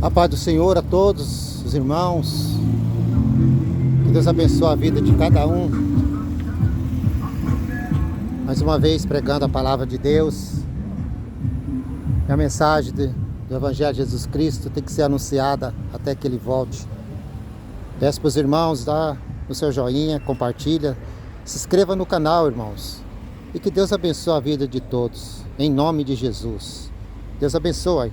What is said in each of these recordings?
A paz do Senhor a todos os irmãos. Que Deus abençoe a vida de cada um. Mais uma vez pregando a palavra de Deus. E a mensagem do Evangelho de Jesus Cristo tem que ser anunciada até que Ele volte. Peço para os irmãos, dá o seu joinha, compartilha. Se inscreva no canal, irmãos. E que Deus abençoe a vida de todos. Em nome de Jesus. Deus abençoe.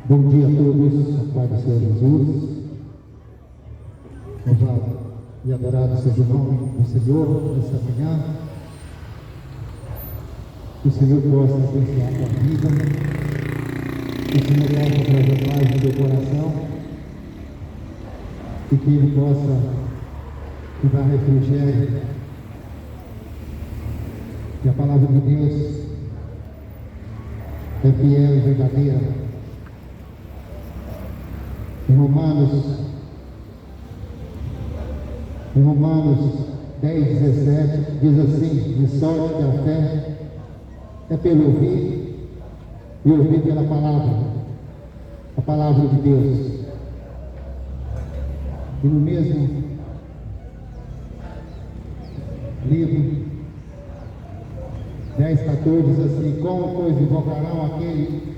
Bom dia a todos, a paz do Senhor Jesus. Louvado e adorado seja o nome do Senhor nesta manhã. Que o Senhor possa abençoar a tua vida. Que o Senhor possa trazer paz no teu coração. E que Ele possa te dar refrigério. Que a palavra de Deus é fiel e verdadeira. Em Romanos 10:17 diz assim: de sorte que a fé é pelo ouvir e ouvir pela palavra, a palavra de Deus. E no mesmo livro 10:14 diz assim: como pois invocarão aquele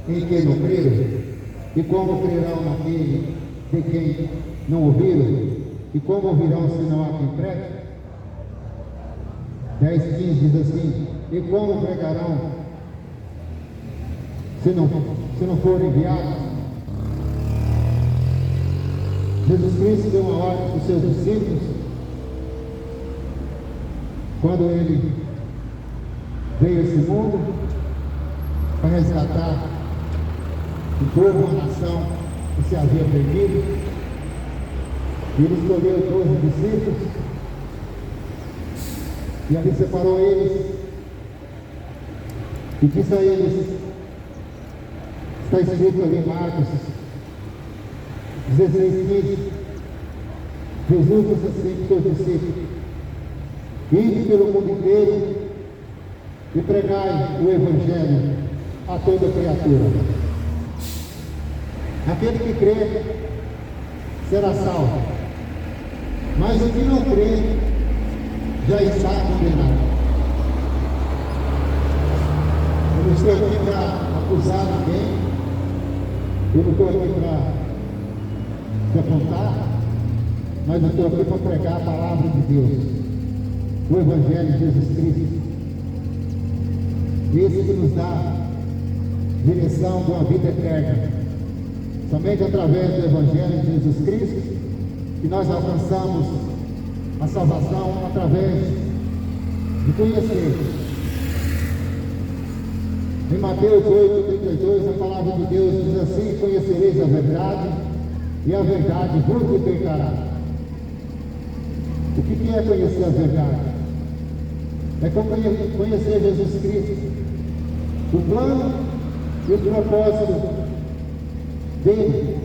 em quem não creram? E como crerão naquele de quem não ouviram? E como ouvirão se não há quem pregue? 10:15 diz assim: e como pregarão se não forem enviados? Jesus Cristo deu uma ordem para os seus discípulos quando Ele veio a esse mundo para resgatar o povo, uma nação que se havia perdido. E Ele escolheu 12 discípulos e ali separou eles e disse a eles, está escrito ali em Marcos 16:15, Jesus disse assim para os seus discípulos: ide pelo mundo inteiro e pregai o Evangelho a toda criatura. Aquele que crê será salvo, mas o que não crê já está condenado. Eu não estou aqui para acusar ninguém, eu não estou aqui para apontar, mas eu estou aqui para pregar a palavra de Deus, o Evangelho de Jesus Cristo. Esse que nos dá direção de uma vida eterna. Somente através do Evangelho de Jesus Cristo que nós alcançamos a salvação, através de conhecer. Em Mateus 8:32, a palavra de Deus diz assim: conhecereis a verdade e a verdade vos libertará. O que é conhecer a verdade? É conhecer Jesus Cristo, o plano e o propósito dele,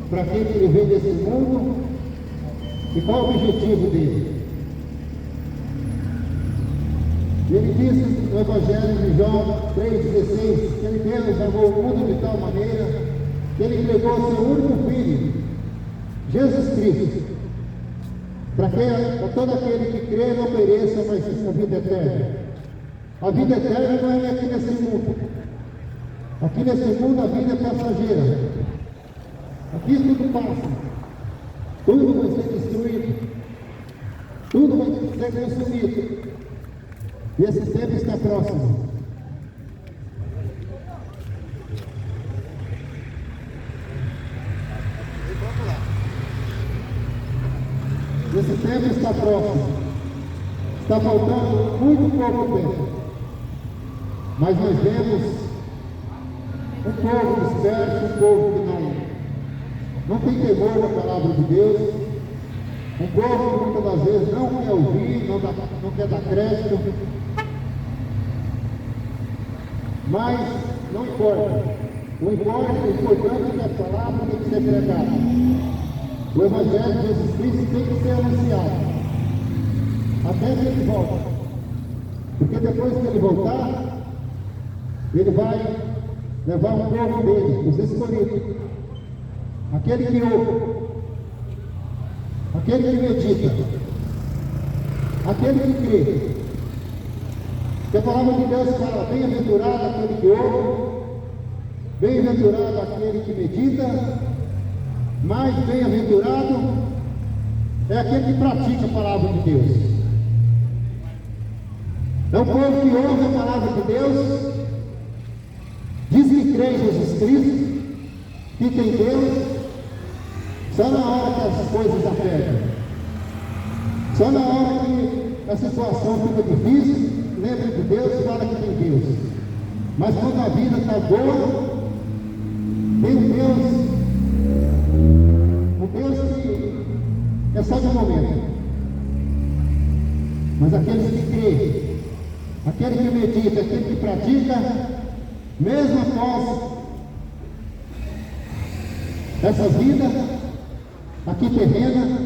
para que ele veio desse mundo e qual o objetivo dele. Ele disse no Evangelho de João 3,16 que Deus amou o mundo de tal maneira que ele entregou o seu único filho, Jesus Cristo, para que todo aquele que crê não pereça, mas tenha a vida eterna. A vida eterna não é aqui nesse mundo. Aqui nesse mundo a vida é passageira. Aqui tudo passa. Tudo vai ser destruído. Tudo vai ser consumido. E esse tempo está próximo. Esse tempo está próximo. Está faltando muito pouco tempo. Mas nós vemos um povo disperso, um povo que não tem temor na palavra de Deus, Um povo que muitas das vezes não quer ouvir, não quer dar crédito, mas não importa. O importante é que a palavra tem que ser pregada. O Evangelho de Jesus Cristo tem que ser anunciado até que ele volte. Porque depois que ele voltar, ele vai levar um povo dele, os escolhidos, aquele que ouve, aquele que medita, aquele que crê. Que a palavra de Deus fala: bem-aventurado aquele que ouve, bem-aventurado aquele que medita, mais bem-aventurado é aquele que pratica a palavra de Deus. É o povo que ouve a palavra de Deus, diz que crê em Jesus Cristo, que tem Deus, só na hora que as coisas apertam, só na hora que a situação fica difícil, lembra de Deus e fala que tem Deus. Mas quando a vida está boa, tem um Deus que é só de momento. Mas aqueles que creem, aquele que medita, aquele que pratica, mesmo após essa vida aqui terrena,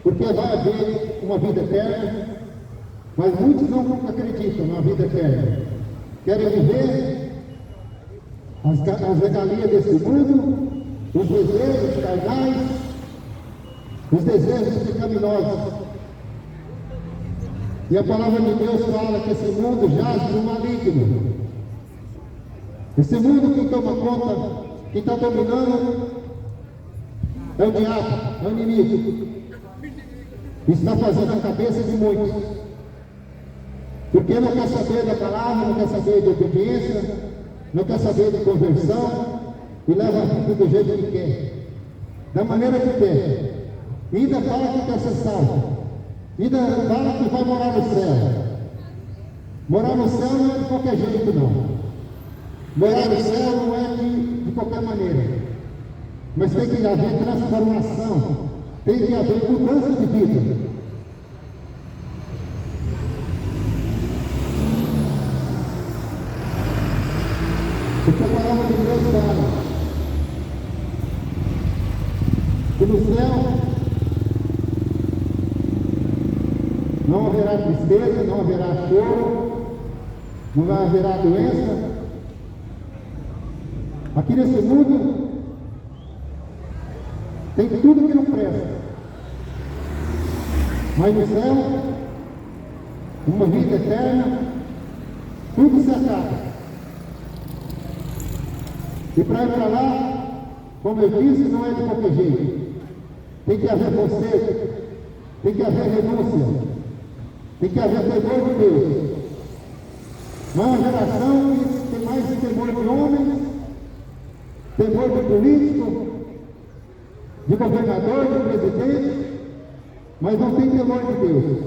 porque vai haver uma vida eterna, mas muitos não acreditam na vida eterna. Querem viver as regalias desse mundo, os desejos carnais, os desejos pecaminosos. E a palavra de Deus fala que esse mundo jaz no maligno. Esse mundo que toma conta, que está dominando, é o diabo, é o inimigo. Está fazendo a cabeça de muitos. Porque não quer saber da palavra, não quer saber de obediência, não quer saber de conversão, e leva a vida do jeito que quer, da maneira que quer. E ainda fala que quer ser salvo. Ainda fala que vai morar no céu. Morar no céu não é de qualquer jeito, não. Morar no céu não é de qualquer maneira. Mas tem que haver transformação. Tem que haver mudança de vida. Porque a palavra de Deus fala que no céu não haverá tristeza, não haverá choro, não haverá doença. Aqui nesse mundo tem tudo que não presta. Mas no céu, uma vida eterna, tudo se acaba. E para ir para lá, como eu disse, não é de qualquer jeito. Tem que haver conserto, tem que haver renúncia. Tem que haver temor de Deus. Não é uma geração que tem mais temor de homens, temor de político, de governador, de presidente, mas não tem temor de Deus.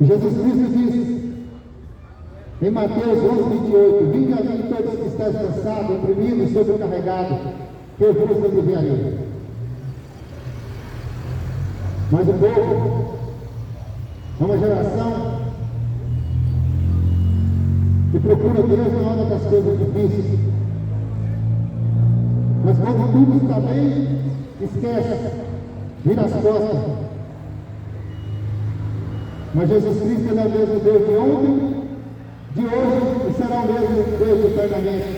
Jesus Cristo disse em Mateus 11:28: vinde a mim todos que estáis cansados, oprimidos, sobrecarregados, que eu vos aliviarei. Mas o povo é uma geração que procura Deus na hora das coisas difíceis. Mas quando tudo está bem, esquece, vira as costas. Mas Jesus Cristo é o mesmo Deus de ontem, de hoje, e será o mesmo Deus eternamente.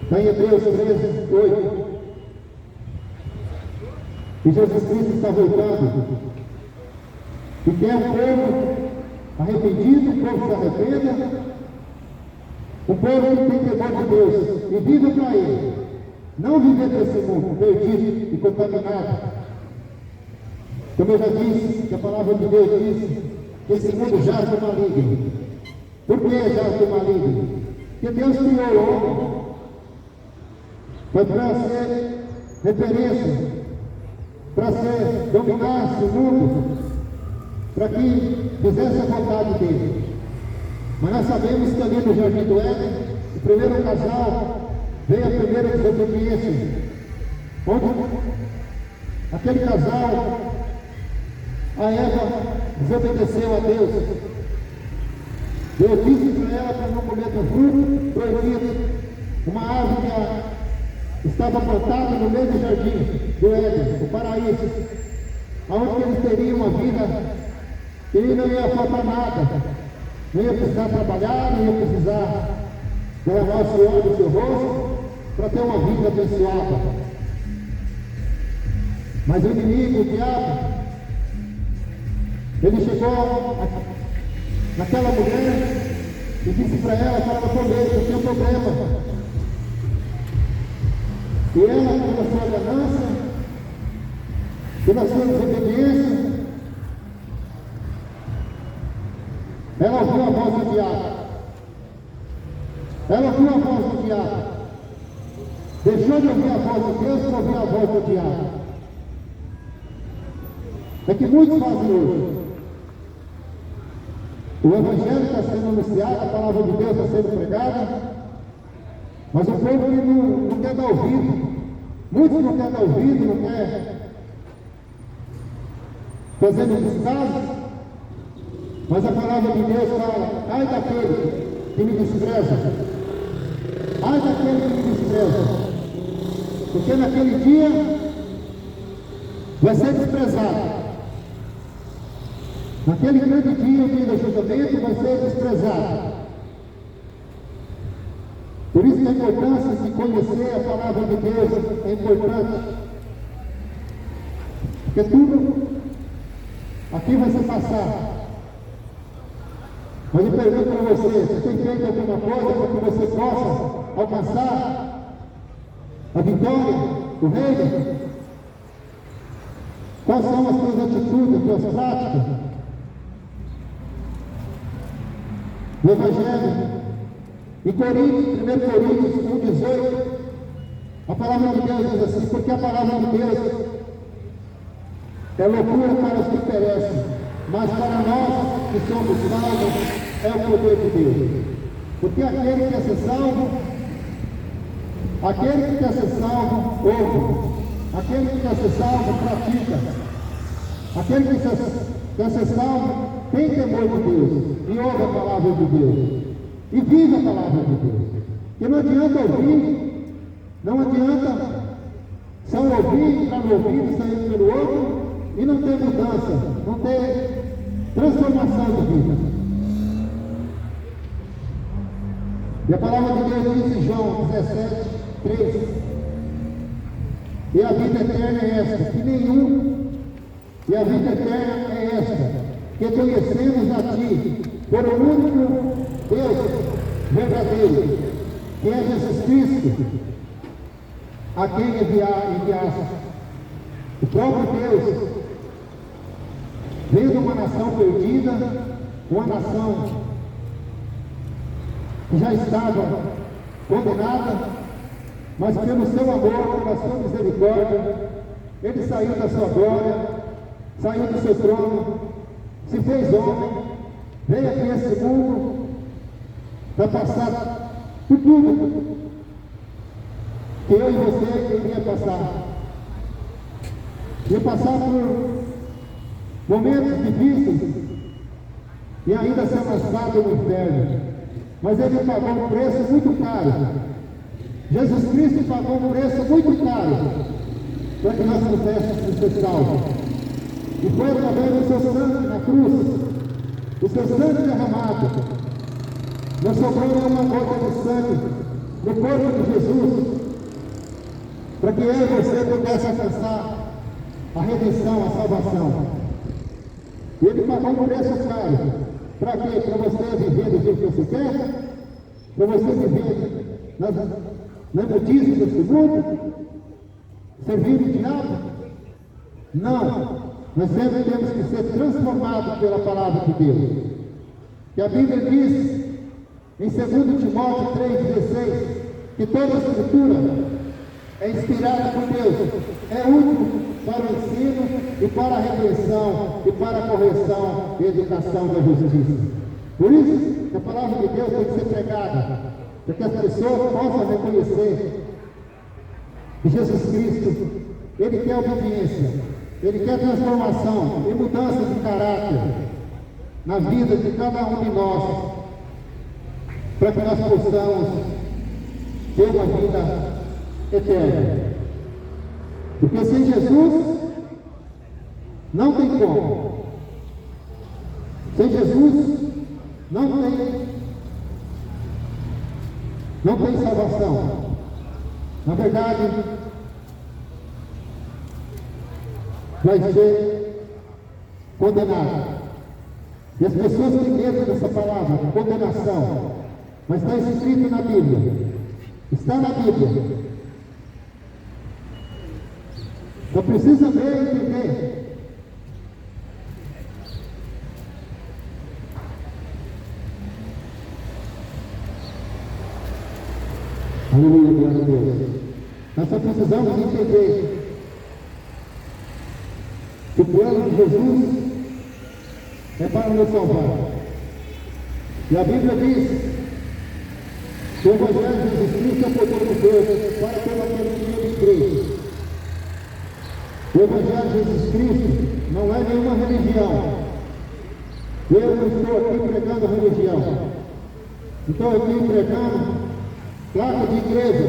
Está em Hebreus 13:8. E Jesus Cristo está voltando. E quer um povo arrependido, um povo que se arrependa, um povo que tem temor de Deus e vive para Ele. Não viver nesse mundo perdido e contaminado. Como eu já disse, que a palavra de Deus diz que esse mundo jaz do maligno. Por que jaz do maligno? Porque Deus criou o homem. Foi para ser referência, para ser dominasse o mundo, para que fizesse a vontade dele. Mas nós sabemos que ali no Jardim do Éden, primeiro casal veio a primeira desobediência, onde aquele casal, a Eva, desobedeceu a Deus. Deus disse para ela para não comer do fruto proibido, uma árvore que estava plantada no meio do jardim do Éden, do paraíso, onde eles teriam uma vida que não ia faltar nada, não ia precisar trabalhar, não ia precisar derramar o suor do seu rosto para ter uma vida abençoada. Mas o inimigo, o diabo, ele chegou naquela mulher e disse para ela que ela não tinha problema. E ela, pela sua ganância, pela sua desobediência, ela ouviu a voz do diabo. Ela ouviu a voz do diabo. Deixou de ouvir a voz de Deus para ouvir a voz do diabo. É que muitos fazem hoje. O Evangelho está sendo anunciado, a palavra de Deus está sendo pregada, mas o povo não quer dar ouvido. Muitos não querem dar ouvido, não querem fazer descaso. Mas a palavra de Deus fala: ai daquele que me despreza, ai daquele que me despreza, porque naquele dia vai ser desprezado. Naquele grande dia, o dia do julgamento, vai ser desprezado. Por isso que a importância de conhecer a palavra de Deus é importante. Porque tudo aqui vai se passar. Mas eu pergunto para você tem feito alguma coisa para que você possa alcançar a vitória, o reino? Quais são as suas atitudes, as suas práticas? No Evangelho, em Coríntios, 1 Coríntios 1,18, a palavra de Deus diz assim: porque a palavra de Deus é loucura para os que perecem, mas para nós que somos salvos é o poder de Deus. Porque aquele que quer ser salvo, ouve. Aquele que quer ser salvo, pratica. Aquele que quer ser salvo, tem temor de Deus e ouve a palavra de Deus e vive a palavra de Deus. Porque não adianta ouvir, não adianta só ouvir, entrar no ouvido, sair pelo outro e não ter mudança, não ter transformação de vida. E a palavra de Deus diz em João 17, 3: e a vida eterna é esta, que nenhum, e a vida eterna é esta, que conhecemos a Ti, por o único Deus verdadeiro, que é Jesus Cristo, a quem enviaste. O próprio Deus veio de uma nação perdida, uma nação que já estava condenada, mas pelo seu amor, pela sua misericórdia, ele saiu da sua glória, saiu do seu trono, se fez homem, veio aqui a esse mundo para passar por tudo que eu e você iria passar. Ia passar por momentos difíceis e ainda ser lançado no inferno. Mas ele pagou um preço muito caro. Jesus Cristo pagou um preço muito caro para que nós pudéssemos ser salvos. E foi através do seu sangue na cruz, o seu sangue derramado. Não sobrou nenhuma gota de sangue no corpo de Jesus, para que eu e você pudesse alcançar a redenção, a salvação. E ele pagou um preço caro. Para quê? Para você viver do jeito que você quer? Para você viver na notícia desse mundo? Servindo o diabo? Não. Nós sempre temos que ser transformados pela palavra de Deus. E a Bíblia diz, em 2 Timóteo 3,16, que toda a Escritura é inspirada por Deus, é útil para o ensino e para a repreensão e para a correção e educação da justiça. Por isso, a palavra de Deus tem que ser pregada, para que as pessoas possam reconhecer que Jesus Cristo, Ele quer obediência, Ele quer transformação e mudança de caráter na vida de cada um de nós, para que nós possamos ter uma vida eterna. Porque sem Jesus não tem como. Sem Jesus não tem salvação. Na verdade, vai ser condenado. E as pessoas têm medo dessa palavra, condenação. Mas está escrito na Bíblia. Está na Bíblia. Só precisa ver e entender. Aleluia, glória a Deus. Nós só precisamos entender que o plano de Jesus é para nos salvar. E a Bíblia diz que o Evangelho de Jesus Cristo é o poder de Deus para todo aquele que nele crê. O Evangelho de Jesus Cristo não é nenhuma religião. Eu não estou aqui pregando religião. Estou aqui pregando placa de igreja.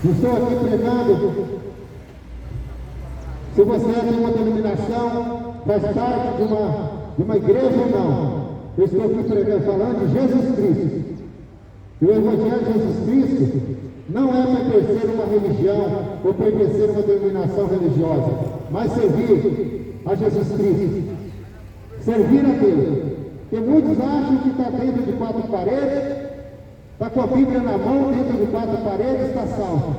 Não estou aqui pregando se você é de uma denominação, faz parte de uma igreja ou não. Eu estou aqui pregando, falando de Jesus Cristo. E o Evangelho de Jesus Cristo não é pertencer a uma religião ou pertencer a uma denominação religiosa, mas servir a Jesus Cristo. Servir a Deus. Porque muitos acham que está dentro de quatro paredes, está com a Bíblia na mão, dentro de quatro paredes, está salvo.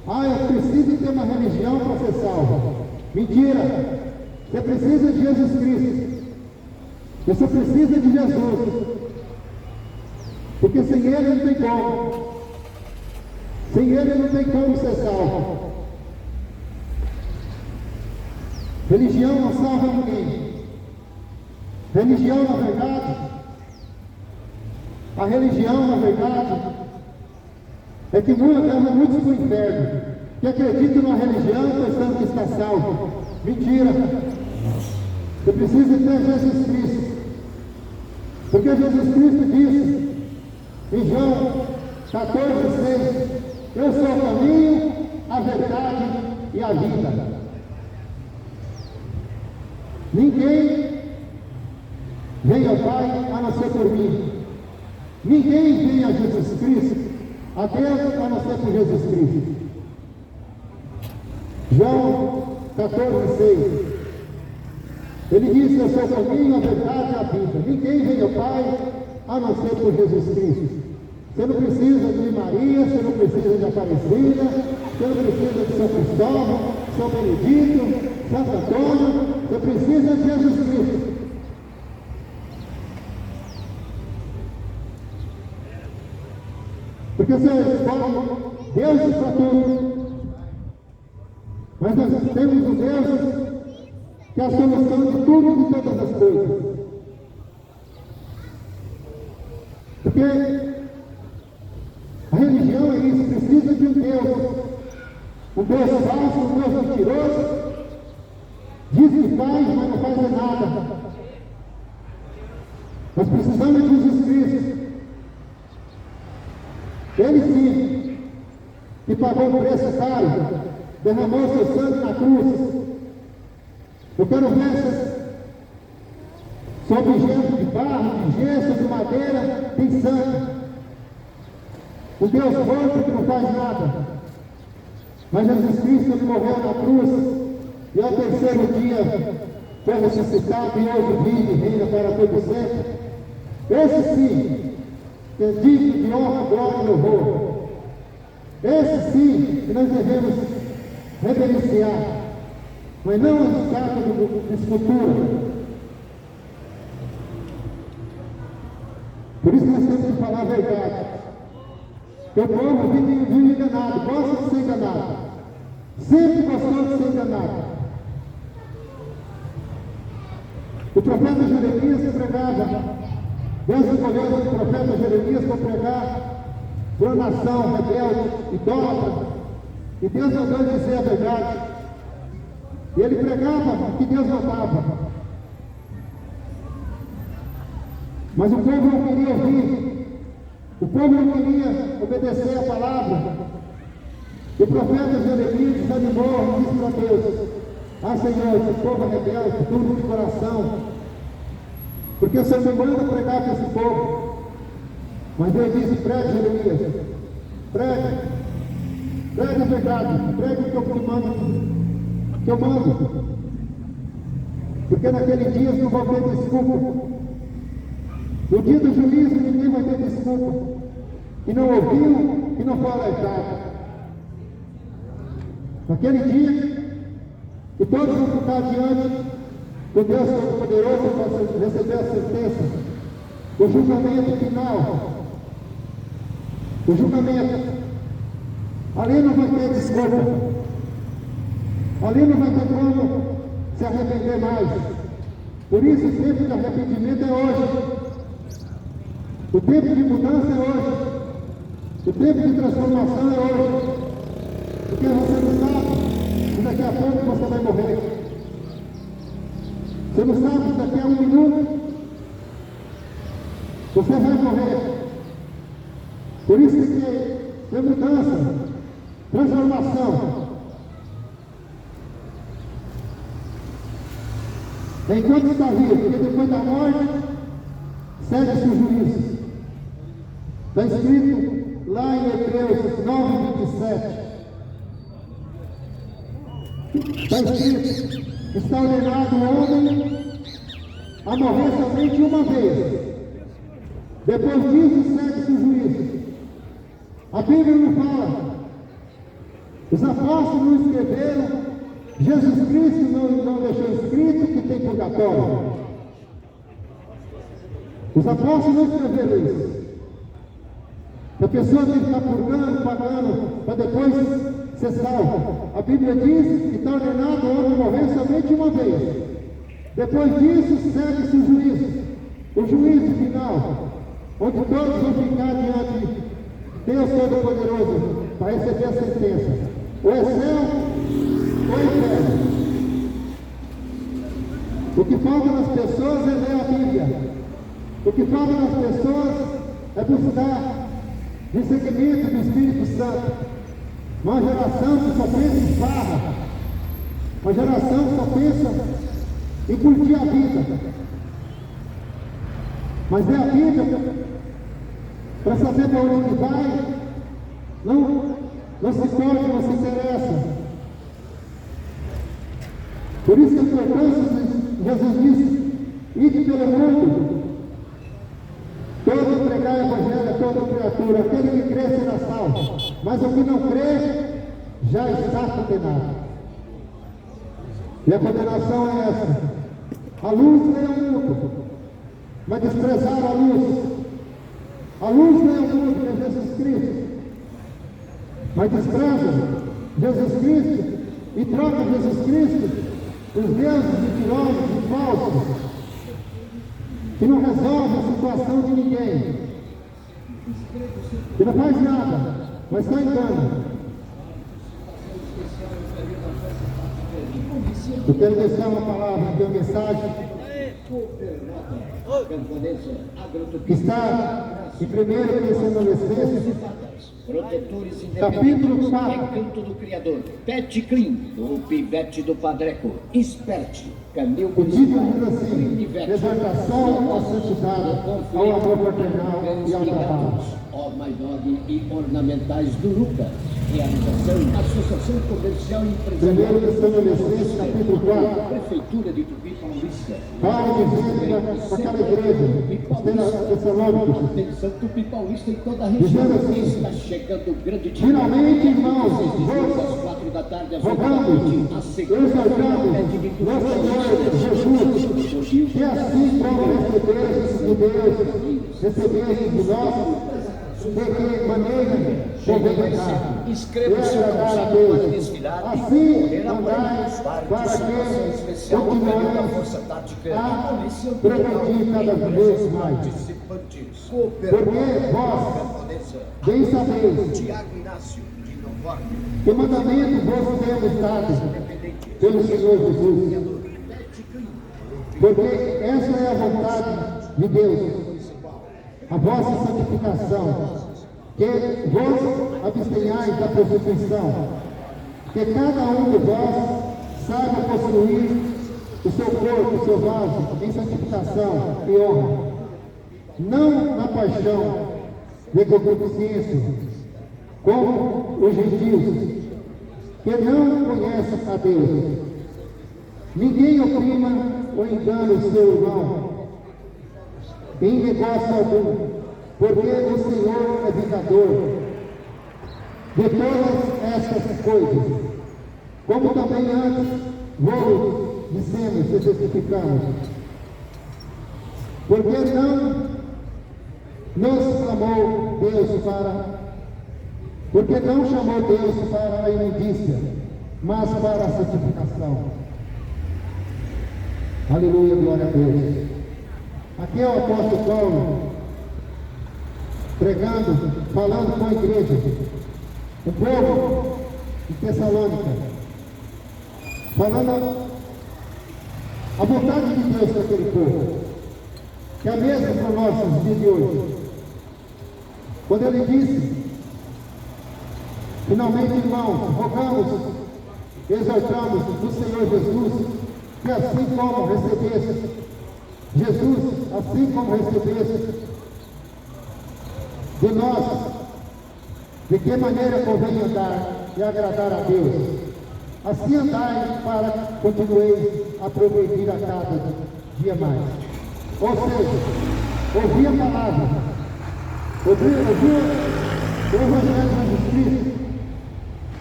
Ah, eu preciso ter uma religião para ser salvo. Mentira! Você precisa de Jesus Cristo. Você precisa de Jesus. Porque sem Ele não tem como. Sem Ele não tem como ser salvo. Religião não salva ninguém. Religião, na verdade, a religião, na verdade, é que leva muitos para o inferno, que acreditam na religião pensando que está salvo. Mentira! Você precisa ter Jesus Cristo. Porque Jesus Cristo disse em João 14,6: eu sou o caminho, a verdade e a vida. Ninguém vem ao Pai a não ser por mim. Ninguém vem a Jesus Cristo, a Deus, a não ser por Jesus Cristo. João 14,6. Ele disse: eu sou o caminho, a verdade e a vida. Ninguém vem ao Pai a não ser por Jesus Cristo. Você não precisa de Maria, você não precisa de Aparecida, você não precisa de São Cristóvão, São Benedito, Santo Antônio, você precisa de Jesus Cristo. Porque você escolhe Deus para tudo. Mas nós temos um Deus que é a solução de tudo e de todas as coisas. Porque a religião é isso, precisa de um Deus falso, um Deus mentiroso, diz que faz, mas não faz nada. Nós precisamos de Jesus Cristo. Ele sim, que pagou um preço caro, derramou seu sangue na cruz. Eu quero ver sobre objetos de barro, de gesso, de madeira, tem sangue. O Deus morto que não faz nada. Mas Jesus Cristo, ele morreu na cruz e ao terceiro dia foi ressuscitado e hoje vive e reina para todo sempre. Esse sim é digno de honra, glória e louvor. Esse sim que nós devemos reverenciar, mas não a estátua de escultura. Por isso nós temos que falar a verdade. Que o povo vive enganado, gosta de ser enganado. Sempre gostou de ser enganado. O profeta Jeremias pregava Deus escolheu o profeta Jeremias para pregar para uma nação rebelde, idólatra, e Deus mandou ele dizer a verdade. E ele pregava o que Deus mandava. Mas o povo não queria ouvir, o povo não queria obedecer a palavra. E o profeta Jeremias desanimou e disse para Deus: ah, Senhor, esse povo é rebelde, duro de coração, porque o Senhor me manda pregar para esse povo. Mas Deus disse: pregue, Jeremias, pregue a verdade, pregue o que eu mando, porque naquele dia não vão ter desculpa. No dia do juízo ninguém vai ter desculpa, que não ouviu, que não foi alertado. Naquele dia, que todos vão ficar diante do Deus Todo-Poderoso para receber a sentença, o julgamento final, o julgamento. Ali não vai ter desculpa, ali não vai ter como se arrepender mais. Por isso o tempo de arrependimento é hoje, o tempo de mudança é hoje, o tempo de transformação é hoje, porque você não sabe se daqui a pouco você vai morrer, você não sabe se daqui a um minuto você vai morrer. Por isso que é mudança, transformação. Enquanto está vivo, porque depois da morte segue-se o juízo. Está escrito lá em Hebreus 9:27. Está escrito: está ordenado o homem a morrer somente uma vez. Depois disso segue-se o juízo. A Bíblia não fala. Os apóstolos não escreveram. Jesus Cristo não deixou escrito que tem purgatório. Os apóstolos não escreveram isso. A pessoa tem que estar purgando, pagando, para depois ser salvo. A Bíblia diz que está ordenado o homem morrer somente uma vez. Depois disso, segue-se o juízo. O juízo final, onde todos vão ficar diante de Deus Todo-Poderoso para receber a sentença. Ou é céu, ou é inferno. O que falta nas pessoas é ler a Bíblia. O que falta nas pessoas é buscar discernimento do Espírito Santo. Uma geração que só pensa em farra, uma geração que só pensa em curtir a vida. Mas é a Bíblia para saber para onde vai, não se importa, não se interessa. Por isso que a importância, Jesus disse: ide pelo mundo, todo pregar o evangelho a toda criatura, aquele que crê será salvo, mas o que não crê já está condenado. E a condenação é essa: a luz veio ao mundo, mas desprezaram a luz. A luz veio ao mundo, que é Jesus Cristo, mas desprezam Jesus Cristo e trocam Jesus Cristo os deuses mentirosos e falsos, que não resolve a situação de ninguém, que não faz nada, mas só engana. Eu quero deixar uma palavra, uma mensagem que está em 1 Tessalonicenses, capítulo 4. Recanto do Criador, Pet Clean, do Pivete do Padreco, Esperte, Camil O título diz assim: exortação à santidade, ao amor fraternal e ao trabalho. Ó My Dog e ornamentais do Luca. Realização, Associação Comercial e 1 Empresarial. Tessalonicenses, capítulo 4. Prefeitura de Tupi Paulista. Paulo dizendo para aquela igreja, Tessalônicos, Atenção, Tupi Paulista e toda a dizendo região. assim: Está chegando o grande dia. finalmente, irmãos, Às 4 da tarde, às 8 da rogamos, noite, a segunda exortamos nosso Senhor Jesus, que assim como recebestes de Deus, recebestes de nós, de que maneira convém Inscreva o seu calçado para desfilar e assim concorrer a prêmios para vários. que Especial do período da continuemos Força Tática a e Polícia progredir cada vez mais. Disciplina. participantes. Porque vós bem sabeis Tiago Inácio, de Nova que mandamento vos temos dado pelo Senhor Jesus. Porque essa é a vontade de Deus, a vossa santificação, que vos abstenhais da prostituição, que cada um de vós saiba construir o seu corpo, o seu vaso, em santificação e honra, não na paixão de concupiscência, como os gentios, que não conhecem a Deus. Ninguém oprima ou engana o seu irmão em negócio algum, porque o Senhor é vingador de todas estas coisas, como também antes vos dissemos e testificamos. Porque não nos chamou Deus porque não chamou Deus para a imundícia, mas para a santificação. Aleluia, glória a Deus. Aqui é o apóstolo Paulo pregando, falando com a igreja, o povo de Tessalônica, falando a vontade de Deus para aquele povo, que é a mesma para nós nos dias de hoje. Quando ele disse, finalmente, irmãos, rogamos, exortamos no Senhor Jesus, que assim como recebesse Jesus, assim como recebesse de nós, de que maneira convém andar e agradar a Deus, assim andai para continueis a progredir a cada dia mais. Ou seja, ouvir a palavra, ouvir o Evangelho de Jesus Cristo,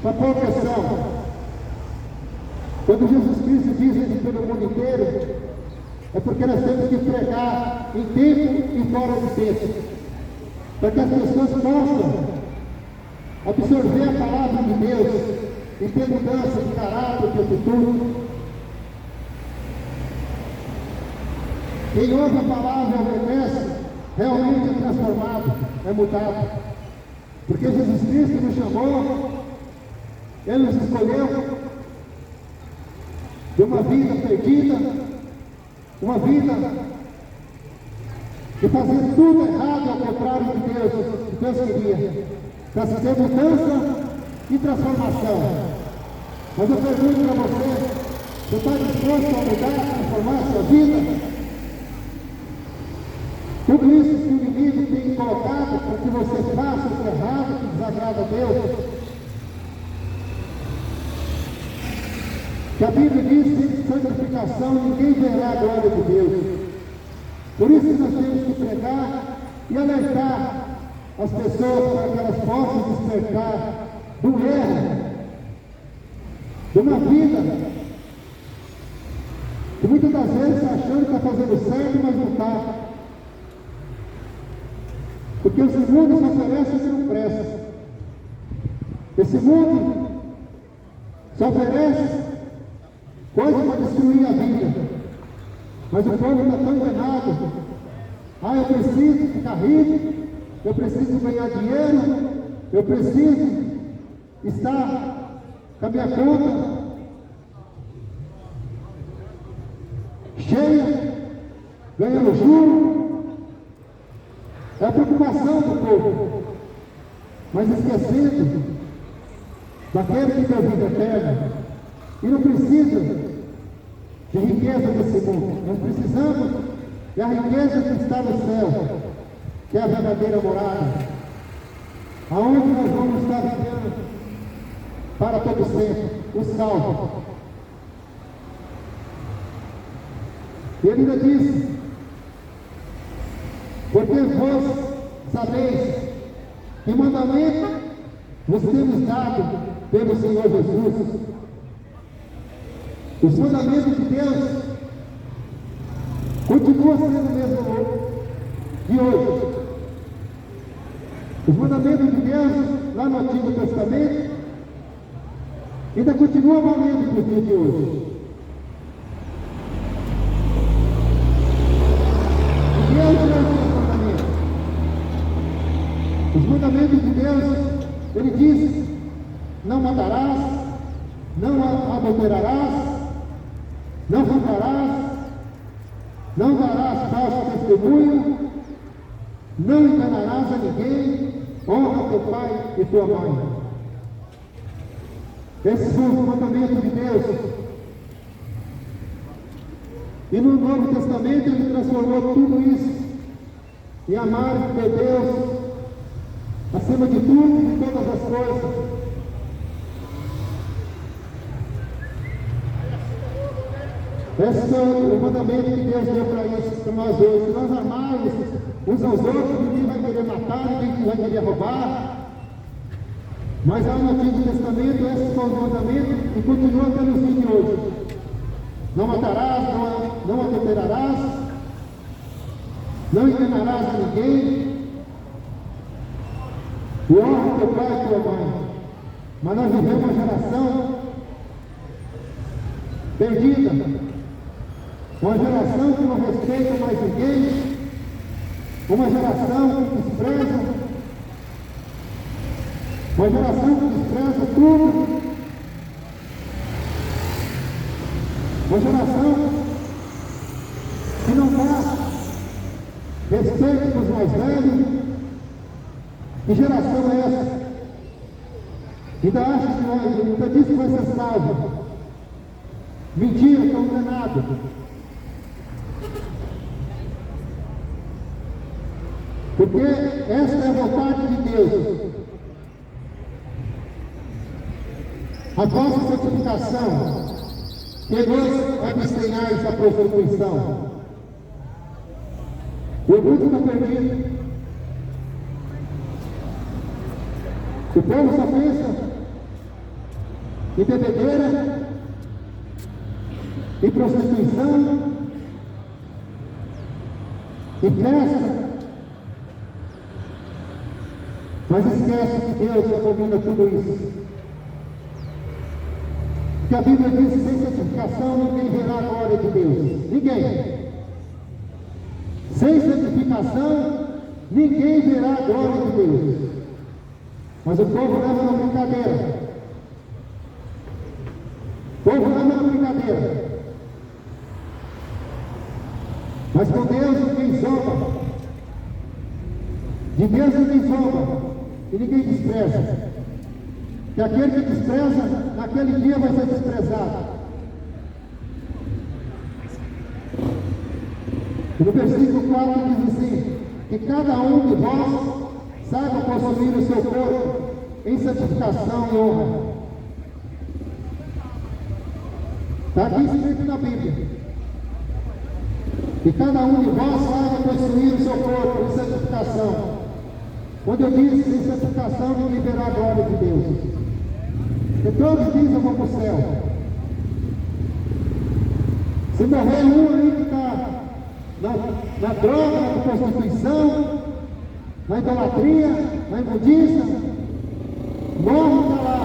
a progressão. Quando Jesus Cristo diz isso pelo mundo inteiro, é porque nós temos que pregar em tempo e fora de tempo, para que as pessoas possam absorver a palavra de Deus e ter mudança de caráter, de atitude. Quem ouve a palavra e obedece, realmente é transformado, é mudado. Porque Jesus Cristo nos chamou, Ele nos escolheu de uma vida perdida, uma vida de fazer tudo errado ao contrário de Deus queria, para se ter mudança e transformação. Mas eu pergunto para você está disposto a mudar, a transformar a sua vida? Tudo isso que o inimigo tem colocado para que você faça o que é errado, que desagrada a Deus. Que a Bíblia diz que sem santificação ninguém verá a glória de Deus. Por isso que nós temos que pregar e alertar as pessoas para que elas possam despertar do erro, de uma vida que muitas das vezes está achando que está fazendo certo, mas não está. Porque esse mundo só oferece o que não presta. Esse mundo só oferece coisa para destruir a vida. Mas o povo está tão enganado. Eu preciso ficar rico, eu preciso ganhar dinheiro, eu preciso estar com a minha conta cheia, ganhando juros. É a preocupação do povo, mas esquecendo daquele que tem vida eterna. E não precisa de riqueza desse mundo. Nós precisamos da riqueza que está no céu, que é a verdadeira morada, aonde nós vamos estar vivendo para todo sempre, o salvo. E ele ainda disse: porque vós sabeis que mandamento vos temos dado pelo Senhor Jesus. Os mandamentos de Deus continuam sendo o mesmo de hoje. Os mandamentos de Deus lá no Antigo Testamento ainda continuam valendo para o dia de hoje. Deus deu os seus mandamentos. não matarás, não adulterarás, não furtarás, não darás falso testemunho, não enganarás a ninguém, honra teu pai e tua mãe. Esses são os mandamentos de Deus. E no Novo Testamento ele transformou tudo isso em amar a Deus acima de tudo e de todas as coisas. Esse é o mandamento que Deus deu para nós hoje. Se nós amarmos uns aos outros, ninguém vai querer matar, ninguém vai querer roubar. Mas lá no Antigo Testamento, esses são os mandamentos e continuam até nos dias de hoje. Não matarás, não adulterarás, não enganarás a ninguém, e honra teu pai e tua mãe. Mas nós vivemos uma geração perdida, uma geração que não respeita mais ninguém, uma geração que despreza, uma geração que despreza tudo, uma geração que não dá respeito para os mais velhos. Que geração é essa? Ainda acha que ainda diz que vai ser salvo. Mentira, estão enganados. Porque essa é a vontade de Deus. A vossa santificação, que vos abstenhais da prostituição. O mundo está perdido. O povo só pensa em bebedeira, em prostituição, em festa, mas esquece que Deus abomina tudo isso. Que a Bíblia diz que sem santificação ninguém verá a glória de Deus. Ninguém. Sem santificação ninguém verá a glória de Deus. Mas o povo leva na brincadeira. O povo leva na brincadeira. Mas com Deus ninguém zomba. De Deus ninguém zomba. E ninguém despreza. Que aquele que despreza, naquele dia vai ser desprezado. E no versículo 4 diz assim: que cada um de vós saiba possuir o seu corpo em santificação e honra. Está aqui escrito na Bíblia. Que cada um de vós saiba possuir o seu corpo em santificação. Quando eu disse em santificação, ninguém verá a glória de Deus. E todos dizem: eu vou para o céu. Se morrer um aí que está na droga, na prostituição, na idolatria, na imundícia, morre está lá,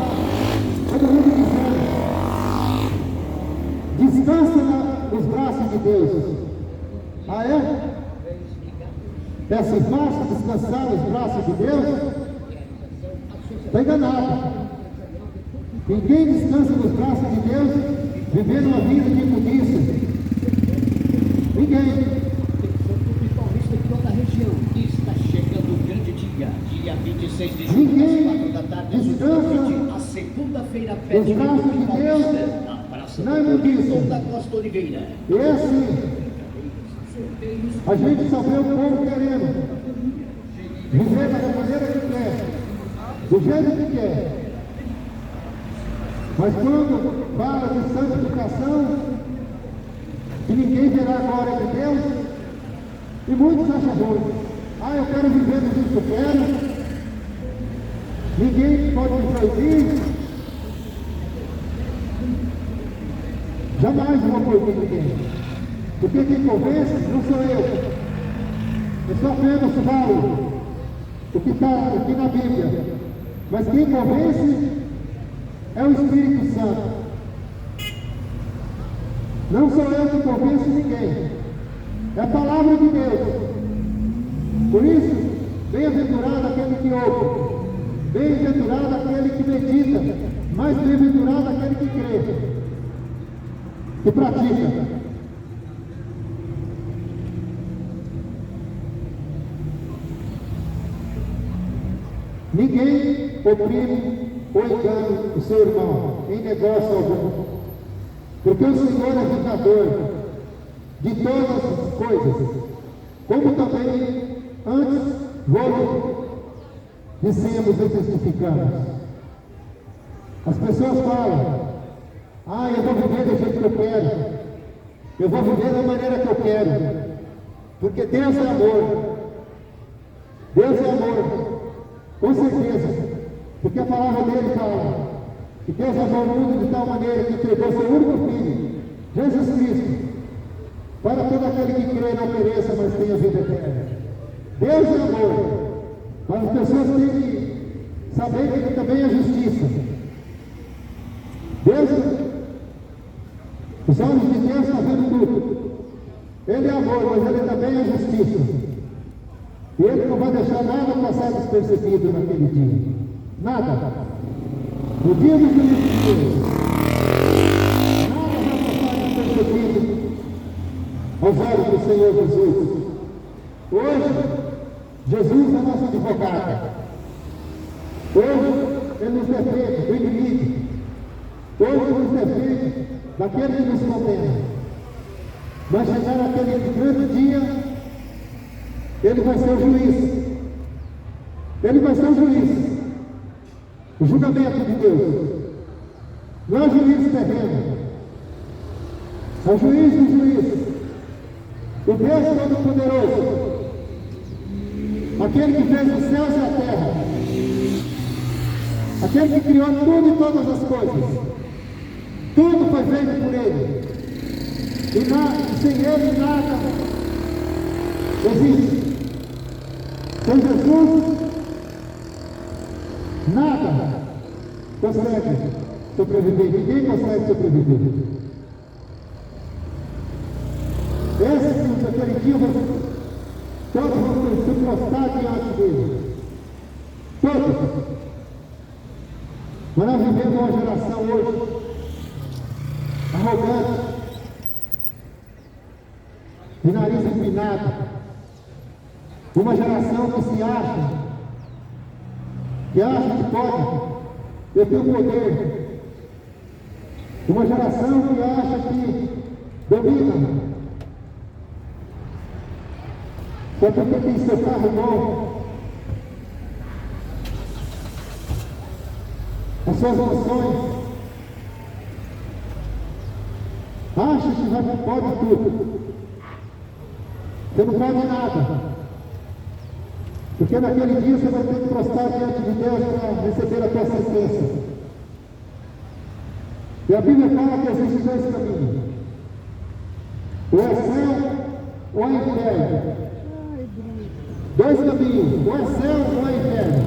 todo mundo dizendo: descansa nos braços de Deus. Ah, é? É assim fácil descansar nos braços de Deus? Está enganado. Ninguém descansa nos braços de Deus vivendo uma vida de imundícia. Ninguém. Paulista em toda a região. Está chegando o grande dia 26 de julho, às 4 da tarde, a segunda-feira pede os braços de Deus na Praça na imundícia. da Costa Oliveira. E é assim. A gente só vê o povo querendo viver da maneira que quer, do jeito que quer. Mas quando fala de santificação, que ninguém verá a glória de Deus, e muitos acham ruim. Ah, eu quero viver do jeito que eu quero, ninguém pode me proibir. Jamais vou proibir ninguém. Porque quem convence não sou eu. Eu só apenas falo o que está aqui na Bíblia. Mas quem convence é o Espírito Santo. Não sou eu que convenço ninguém. É a palavra de Deus. Por isso, bem-aventurado aquele que ouve Bem-aventurado aquele que medita, mas bem-aventurado aquele que crê, que pratica. Ninguém oprime ou engana o seu irmão em negócio algum, porque o Senhor é vingador de todas as coisas, como também antes vos dissemos e testificamos. As pessoas falam: eu vou viver do jeito que eu quero, eu vou viver da maneira que eu quero, porque Deus é amor. Deus é amor, com certeza, porque a palavra dele fala que Deus amou o mundo de tal maneira que entregou seu único Filho, Jesus Cristo, para todo aquele que crê não pereça, mas tenha vida eterna. Deus é amor, mas as pessoas têm que saber que ele também é justiça. Deus, os olhos de Deus estão vendo tudo. Ele é amor, mas ele também é justiça. E ele não vai deixar nada passar despercebido naquele dia. Nada. No dia do juízo de Deus, nada vai passar despercebido aos olhos do Senhor Jesus. Hoje, Jesus é nosso advogado. Hoje, ele nos defende do inimigo. Hoje, ele nos defende daquele que nos condena. Mas chegar naquele grande dia, ele vai ser o juiz. Ele vai ser o juiz. O julgamento de Deus. Não é juiz terreno. É o juiz dos juízes. O Deus Todo-Poderoso. Aquele que fez os céus e a terra. Aquele que criou tudo e todas as coisas. Tudo foi feito por Ele. E sem Ele nada existe. Sem Jesus, nada consegue sobreviver. Ninguém consegue sobreviver. Aquele dia, todos vão se prostrar diante dele. Todos. Mas nós vivemos uma geração hoje arrogante, de nariz empinado, uma geração que se acha que pode, eu tenho poder, uma geração que acha que domina, só porque tem seu carro novo, as suas emoções, acha que já pode tudo. Você não pode nada. Porque naquele dia você vai ter que prostrar diante de Deus para receber a tua sentença. E a Bíblia fala que existem dois caminhos. Ou é céu ou é inferno. Dois caminhos. Ou é céu ou é inferno.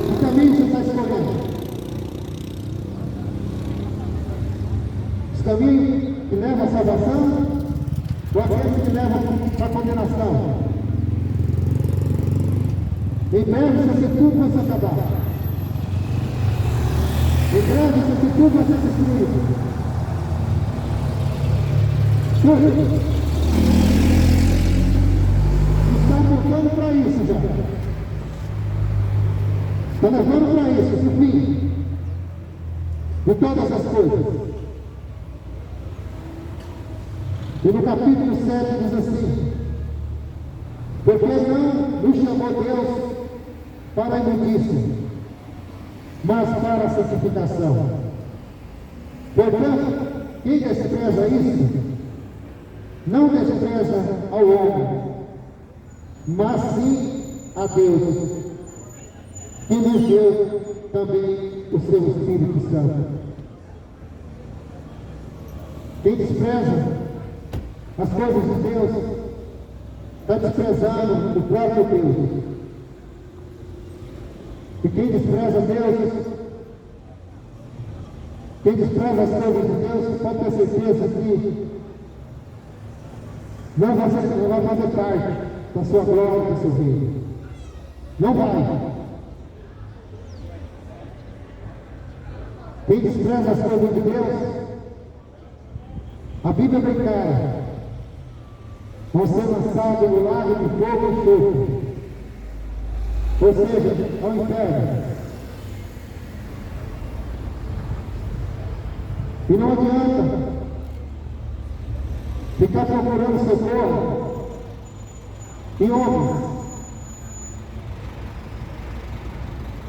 Que caminho você está escolhendo? Os caminhos que levam à salvação ou aqueles que levam à condenação? Em breve isso aqui tudo vai se acabar. Em breve isso aqui tudo vai ser destruído. Está apontando para isso já. Está levando para isso, esse fim de todas as coisas. E no capítulo 7 diz assim: porque não nos chamou Deus para a imundícia, mas para a santificação. Portanto, quem despreza isso, não despreza ao homem, mas sim a Deus, que nos deu também o seu Espírito Santo. Quem despreza as coisas de Deus está desprezando o próprio Deus. E quem despreza Deus, quem despreza as coisas de Deus, pode ter certeza que não vai fazer parte da sua glória, do seu reino. Não vai. Quem despreza as coisas de Deus, a Bíblia é bem clara, vão ser lançados no lago de fogo e enxofre, ou seja, ao inferno. E não adianta ficar procurando socorro em homens.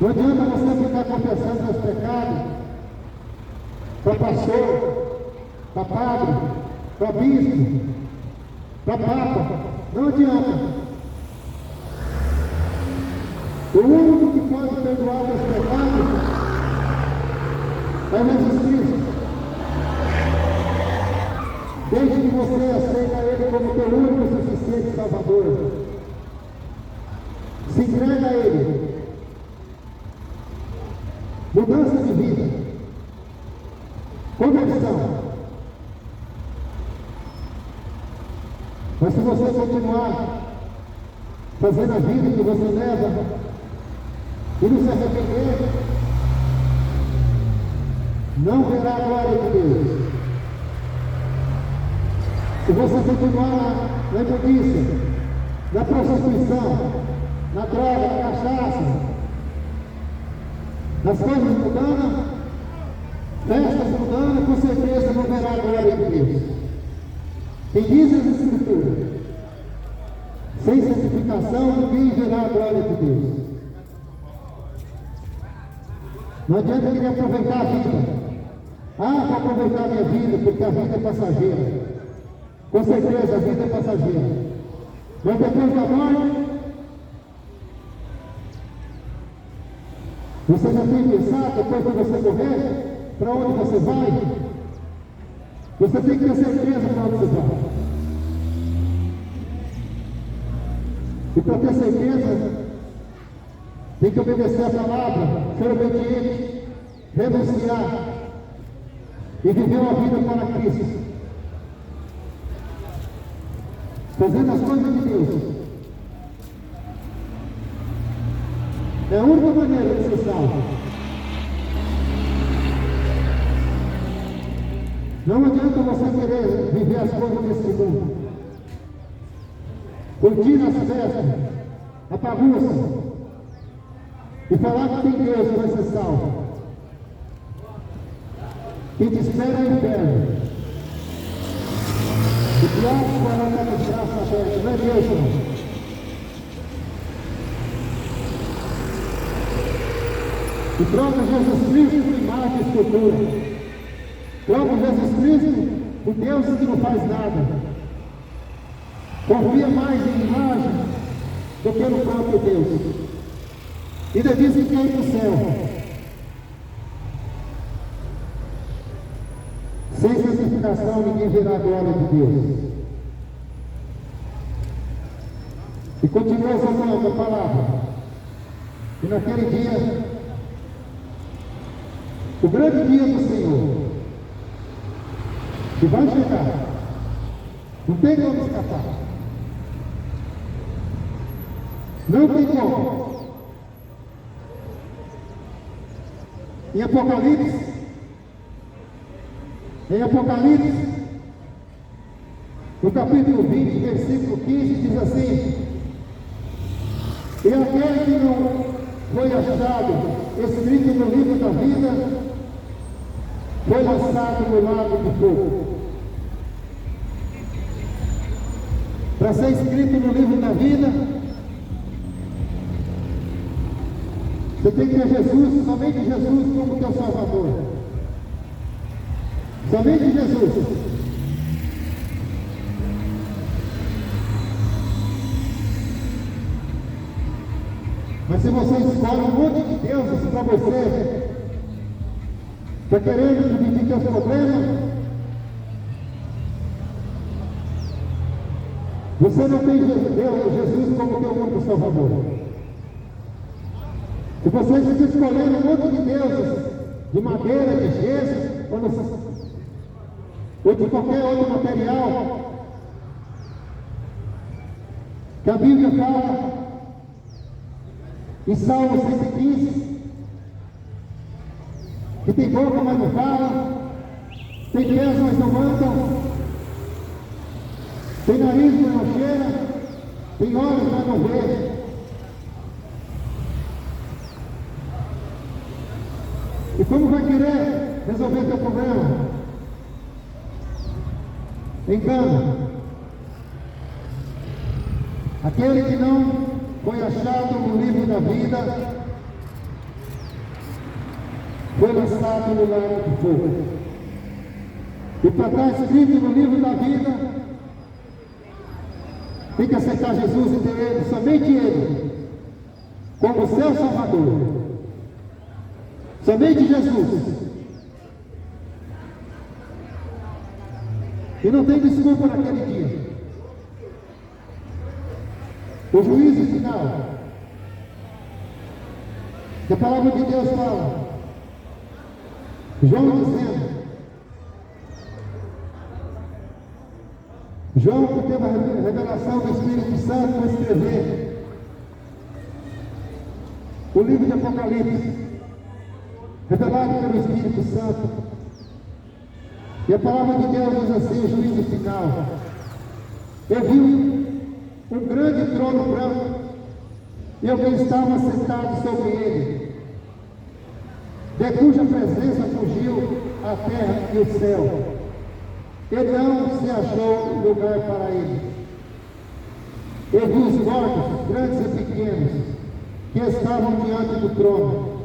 Não adianta você ficar confessando seus pecados para pastor, para padre, para bispo, para papa. Não adianta. O único que pode perdoar seus pecados é Jesus Cristo. Desde que você aceita Ele como teu único e suficiente Salvador. Se entrega a Ele. Mudança de vida. Conversão. Mas se você continuar fazendo a vida que você leva e não se arrepender, não verá a glória de Deus. Se você continuar na imundícia, na prostituição, na droga, na cachaça, nas coisas mundanas, festas mundanas, com certeza não verá a glória de Deus. Quem diz as Escrituras, sem santificação, ninguém verá a glória de Deus. Não adianta querer aproveitar a vida. Vou aproveitar a minha vida, porque a vida é passageira. Com certeza a vida é passageira. Mas depois da morte, você já tem pensado, depois que você morrer, para onde você vai? Você tem que ter certeza para onde você vai. E para ter certeza, tem que obedecer a palavra, ser obediente, renunciar e viver uma vida para Cristo. Fazendo as coisas de Deus. É a única maneira de ser salvo. Não adianta você querer viver as coisas desse mundo, curtir as festas, a bagunça, e falar que tem Deus e vai ser salvo. Quem te espera é o inferno. O diabo vai lá com os braços abertos, não é Deus, irmão. E troca Jesus Cristo por imagem e escultura. Troca Jesus Cristo por Deus que não faz nada. Confia mais em imagem do que no próprio Deus. E ainda diz que quer ir para o céu. Sem santificação ninguém verá a glória de Deus. E continua falando a palavra. E naquele dia, o grande dia do Senhor, que vai chegar, não tem como escapar. Não tem como. Em Apocalipse, no capítulo 20, versículo 15, diz assim: e aquele que não foi achado escrito no livro da vida foi lançado no lago de fogo. Para ser escrito no livro da vida, você tem que ter Jesus, somente Jesus como teu Salvador. Somente Jesus. Mas se você escolhe um monte de deuses para você, está querendo dividir teus problemas, você não tem Jesus como teu único Salvador. Se você fica escolhendo um monte de deuses, de madeira, de gesso, ou de qualquer outro material, que a Bíblia fala em Salmo 115, que tem boca, mas não fala, tem pés, mas não andam, tem nariz, mas não cheira, tem olhos, mas não vê. E como vai querer resolver teu problema? Engano. Aquele que não foi achado no livro da vida foi lançado no lago de fogo. E para estar escrito no livro da vida, tem que aceitar Jesus e ter Ele, somente Ele, como seu Salvador. Somente Jesus. E não tem desculpa naquele dia. O juízo final, que a palavra de Deus fala, João dizendo, João que teve a revelação do Espírito Santo para escrever o livro de Apocalipse, revelado pelo Espírito Santo. E a palavra de Deus diz assim, o juízo final. Eu vi um grande trono branco e alguém estava sentado sobre ele, de cuja presença fugiu a terra e o céu. E não se achou lugar para ele. Eu vi os mortos, grandes e pequenos, que estavam diante do trono,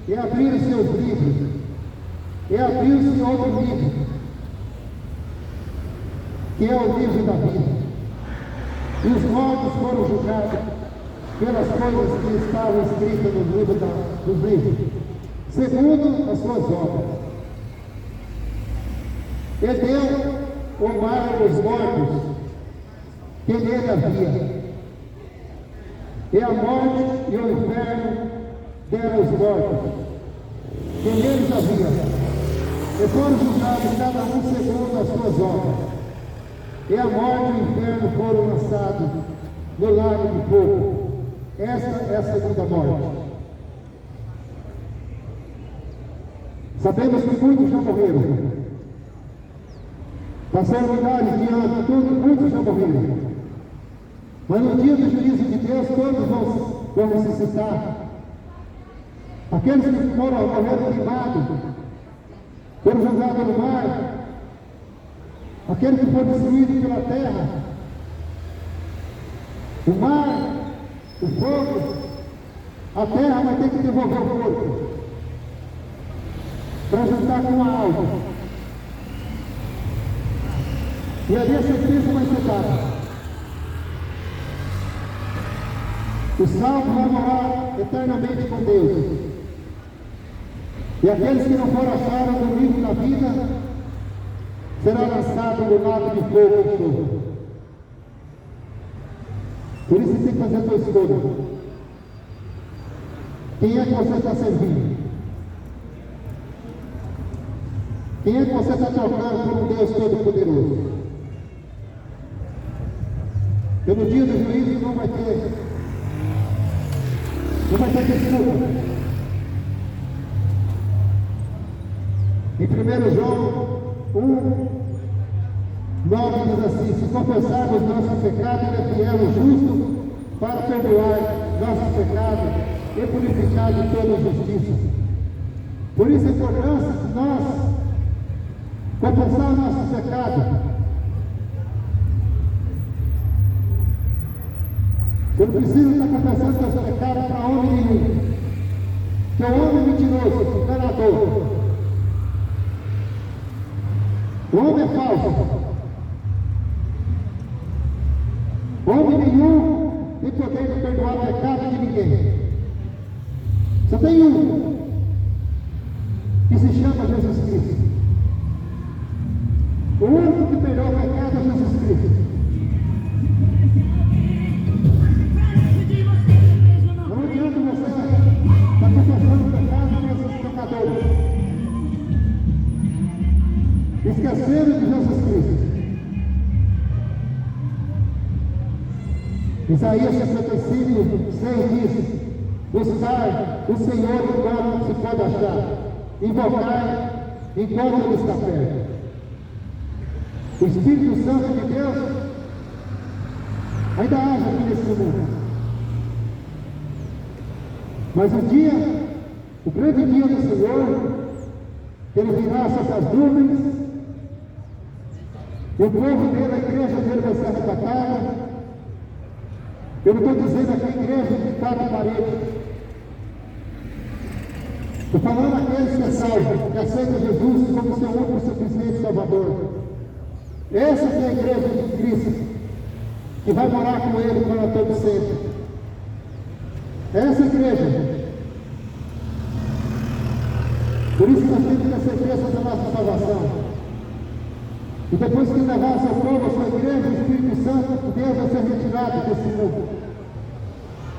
e abriram seus livros, e abriu-se outro livro, que é o livro da vida. E os mortos foram julgados pelas coisas que estavam escritas no livro dos livros, segundo as suas obras. E deu o mar aos mortos que nele havia, e a morte e o inferno deram os mortos que neles havia, e foram julgados cada um segundo as suas obras. E a morte e o inferno foram lançados no lago de fogo. Essa é a segunda morte. Sabemos que muitos já morreram. Passaram milhares de anos, muitos já morreram. Mas no dia do juízo de Deus, todos vão ressuscitar. Aqueles que morreram queimados, foram jogados no mar, aquele que foi destruído pela terra, o mar, o fogo, a terra vai ter que devolver o corpo para juntar com a alma. E ali a sentença vai ser dada. O salvo vai morar eternamente com Deus. E aqueles que não foram achados no livro da vida será lançado no lago de fogo e enxofre. Por isso você tem que fazer a sua escolha. Quem é que você está servindo? Quem é que você está trocando por um Deus Todo-Poderoso? Pelo dia do juízo não vai ter desculpa. Em 1 João 1, 9 diz assim: se confessarmos nossos pecados, Ele é fiel e justo para perdoar nossos pecados e purificar de toda justiça. Por isso a importância de nós confessar nossos pecados. Você não precisa estar confessando seus pecados para homem nenhum, que é um homem mentiroso, enganador. O homem é falso. Homem nenhum tem poder de perdoar o pecado de ninguém. Só tem um, que se chama Jesus Cristo. O único que perdoa o pecado é Jesus Cristo. Não adianta você estar confessando o pecado desses pecadores, esqueceram de Jesus Cristo. Isaías 65, 6 diz: buscar o Senhor enquanto se pode achar, invocar enquanto Ele está perto. O Espírito Santo de Deus ainda age aqui nesse mundo. Mas o dia, o grande dia do Senhor, Ele virá sobre as nuvens, e o povo dele, a igreja dele vai ser arrebatada. Eu não estou dizendo aqui igreja de quatro paredes. Estou falando aqueles que salvam, que aceitam Jesus como seu único e suficiente Salvador. Essa que é a igreja de Cristo, que vai morar com Ele para todo sempre. Essa igreja. Por isso nós temos que ter certeza da nossa salvação. E depois que levar seu povo, a sua igreja, o Espírito Santo, Deus vai ser retirado desse mundo.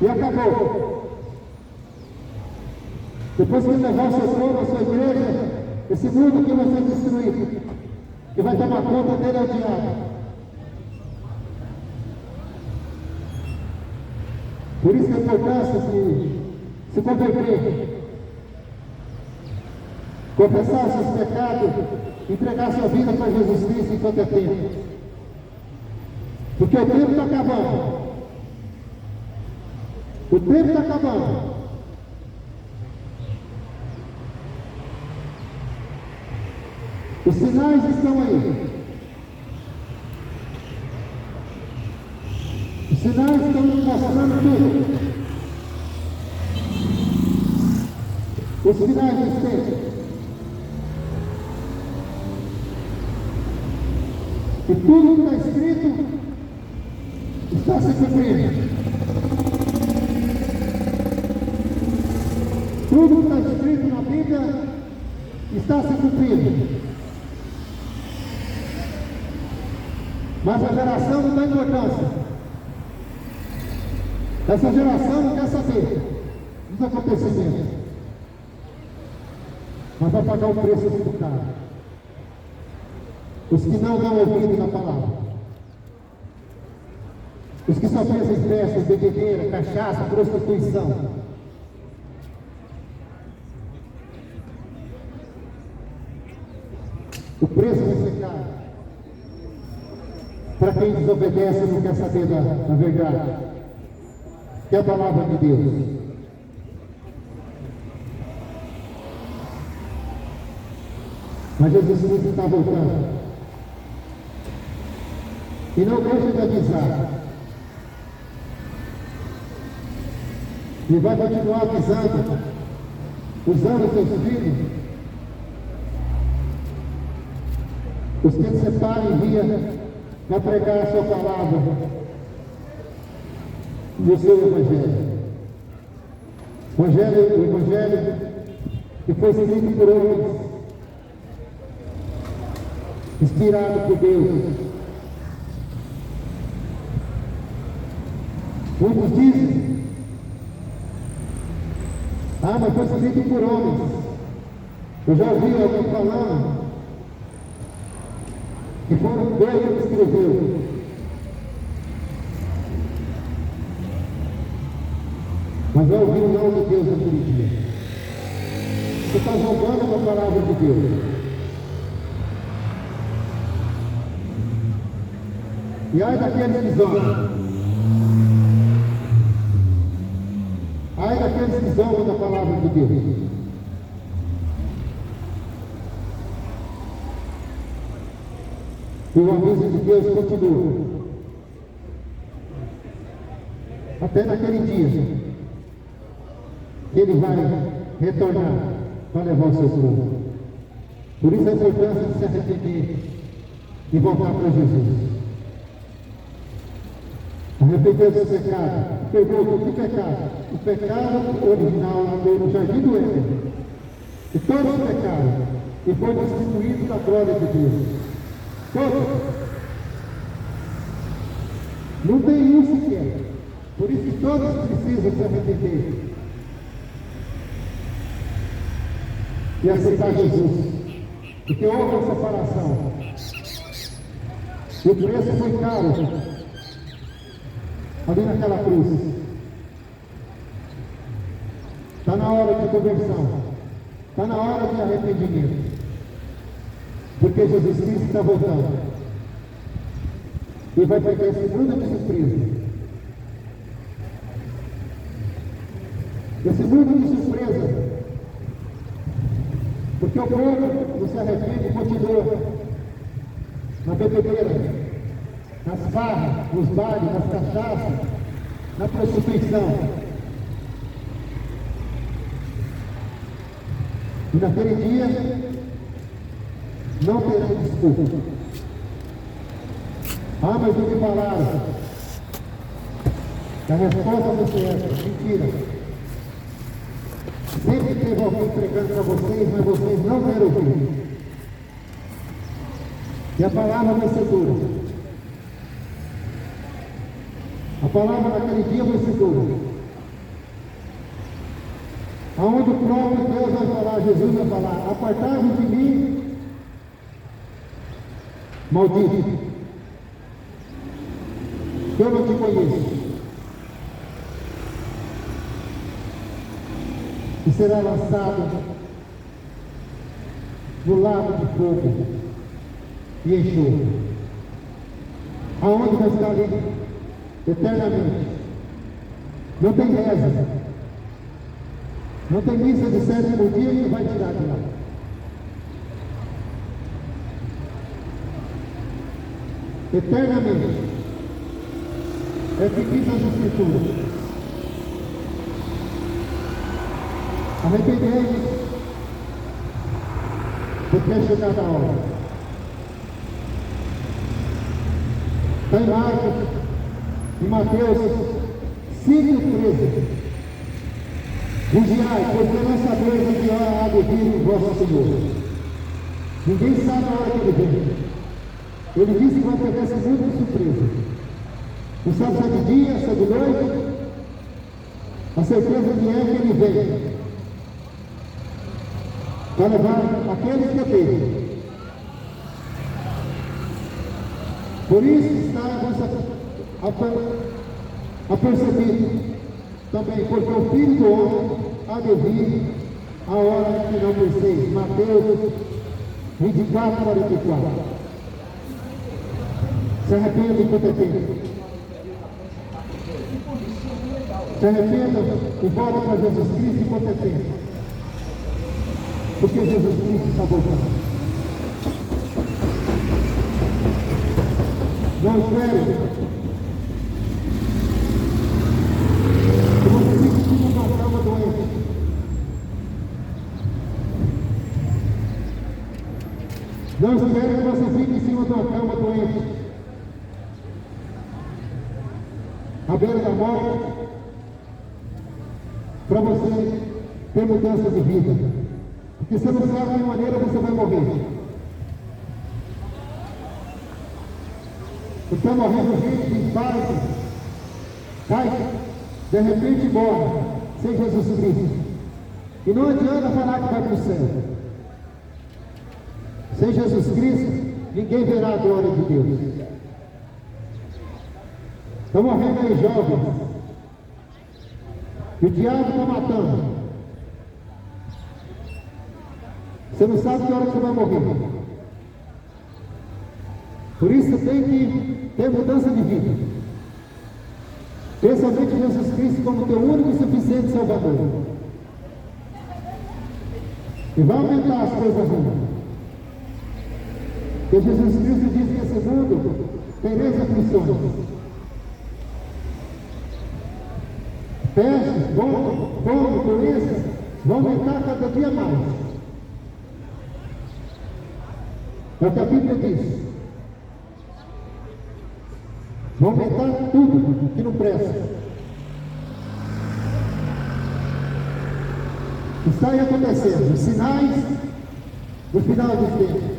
E acabou. Depois que levar seu povo, a sua igreja, esse mundo aqui vai ser destruído. E vai tomar conta dele ao diabo. Por isso que a importância de se converter, confessar seus pecados, entregar sua vida para Jesus Cristo enquanto é tempo. Porque o tempo está acabando. O tempo está acabando. Os sinais estão aí. Os sinais estão mostrando tudo. Os sinais dos tempos. E tudo que está escrito está se cumprindo. Tudo que está escrito na Bíblia está se cumprindo. Mas a geração não dá importância. Essa geração não quer saber dos acontecimentos. Mas vai pagar o preço muito caro. Os que não dão ouvido na palavra. Os que só pensam em festas, bebedeira, cachaça, prostituição. O preço vai ser caro. Para quem desobedece e não quer saber da verdade, que é a palavra de Deus. Mas Jesus Cristo está voltando. E não deixa de avisar. E vai continuar avisando, usando seus filhos, os que ele separa e envia para pregar a sua palavra e o seu Evangelho. O Evangelho que foi escrito por homens, inspirado por Deus. Muitos dizem, mas foi escrito por homens. Eu já ouvi alguém falando que foram Deus que escreveu. Mas eu ouvi o nome de Deus naquele dia. Você está zombando com a palavra de Deus. E ai daqueles que zombam. Ai daqueles que zombam da palavra de Deus. E o aviso de Deus continua. Até naquele dia, Ele vai retornar para levar o seu povo. Por isso a importância de se arrepender e voltar para Jesus. Arrepender dos pecados. Pergunta, que pecado? O pecado original no Jardim do Éden. E todos os pecados. E foi destituído da glória de Deus. Todos. Não tem um sequer. Por isso que todos precisam se arrepender e aceitar Jesus. Porque houve uma separação. E o preço foi caro ali naquela cruz. Está na hora de conversão. Está na hora de arrependimento. Porque Jesus Cristo está voltando. E vai pegar esse mundo de surpresa. Esse mundo de surpresa. Porque o povo não se arrepende e continua na bebedeira, nas farras, nos bares, nas cachaças, na prostituição. E naquele dia não terão desculpa. Ah, mas não me falaram. A resposta vai ser essa: mentira. Sempre teve alguém pregando para vocês, mas vocês não querem ouvir. E a palavra vai ser dura. A palavra naquele dia vai ser dura. Aonde o próprio Deus vai falar, Jesus vai falar: apartai-vos de mim, maldito, que eu não te conheço. E será lançado no lago de fogo e enxofre, aonde vai ficar ali eternamente. Não tem reza, não tem missa de sétimo dia que vai tirar de lá. Eternamente. É que diz as Escrituras: arrependei-vos, porque é chegada a hora. Está em Marcos, em Mateus 5,13. Vigiai, porque não sabeis a que hora há de vir o vosso Senhor. Ninguém sabe a hora que ele vem. Ele disse que vai pegar esse mundo de surpresa. Não sabe se é de dia, se é de noite. A certeza que é que ele vem para levar aqueles que têm. Por isso está apercebido também, porque o Filho do Homem há de vir a hora que não penseis. Mateus 24, 44. Se arrependa enquanto é tempo. Se arrependa e volta para Jesus Cristo enquanto é tempo. Porque Jesus Cristo está voltando. Não espere que você fique em cima de uma cama doente. Não espere que você fique em cima de uma cama doente, à beira da morte, para você ter mudança de vida. Porque você não sabe de que maneira você vai morrer. Está morrendo gente de infarto, cai, de repente morre, sem Jesus Cristo. E não adianta falar que vai para o céu. Sem Jesus Cristo, ninguém verá a glória de Deus. Estão morrendo aí jovens. E o diabo está matando. Você não sabe que hora que você vai morrer. Por isso tem que ter mudança de vida. Pensamento Jesus Cristo como teu único e suficiente Salvador. E vai aumentar as coisas ruins. Porque Jesus Cristo diz que esse mundo tereis aflições. Pestes, fome, doenças vão aumentar cada dia mais. É o que a Bíblia diz. Vão aumentar tudo que não presta. Está aí acontecendo os sinais do final dos tempos.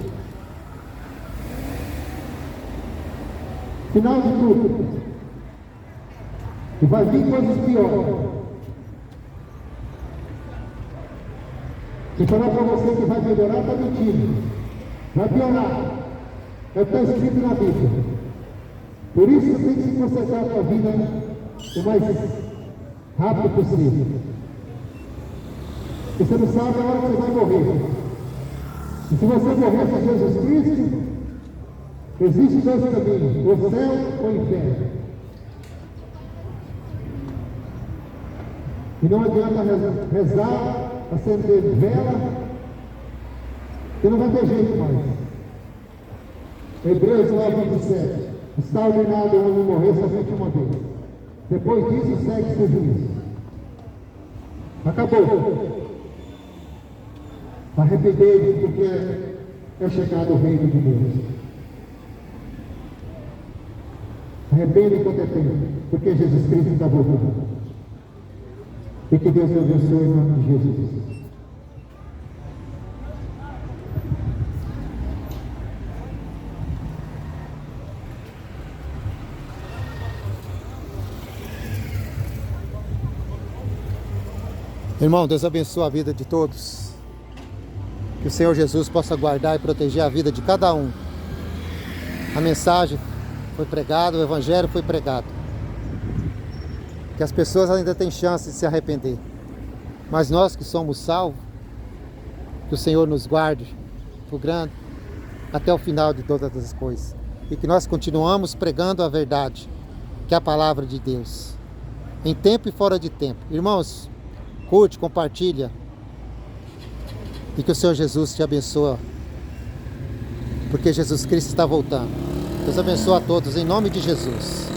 Final de tudo. E vai vir coisas piores. Se falar para você que vai melhorar, está mentindo. Vai piorar. É o que está escrito na Bíblia. Por isso você tem que se concentrar na sua vida o mais rápido possível. Você não sabe a hora que você vai morrer. E se você morrer com Jesus Cristo, existem dois caminhos, o céu ou o inferno. E não adianta rezar, acender vela, que não vai ter jeito mais. Hebreus 9:27. Está ordenado o homem morrer somente uma vez. Depois disso, segue seu juízo. Acabou. Arrependei-vos, porque é chegado o reino de Deus. Arrependa enquanto é tempo, porque Jesus Cristo está voltando. E que Deus te abençoe em nome de Jesus. Irmão, Deus abençoe a vida de todos. Que o Senhor Jesus possa guardar e proteger a vida de cada um. A mensagem foi pregada, o Evangelho foi pregado. Que as pessoas ainda têm chance de se arrepender. Mas nós que somos salvos, que o Senhor nos guarde, o grande, até o final de todas as coisas. E que nós continuamos pregando a verdade, que é a palavra de Deus. Em tempo e fora de tempo. Irmãos, curte, compartilha. E que o Senhor Jesus te abençoe. Porque Jesus Cristo está voltando. Deus abençoe a todos, em nome de Jesus.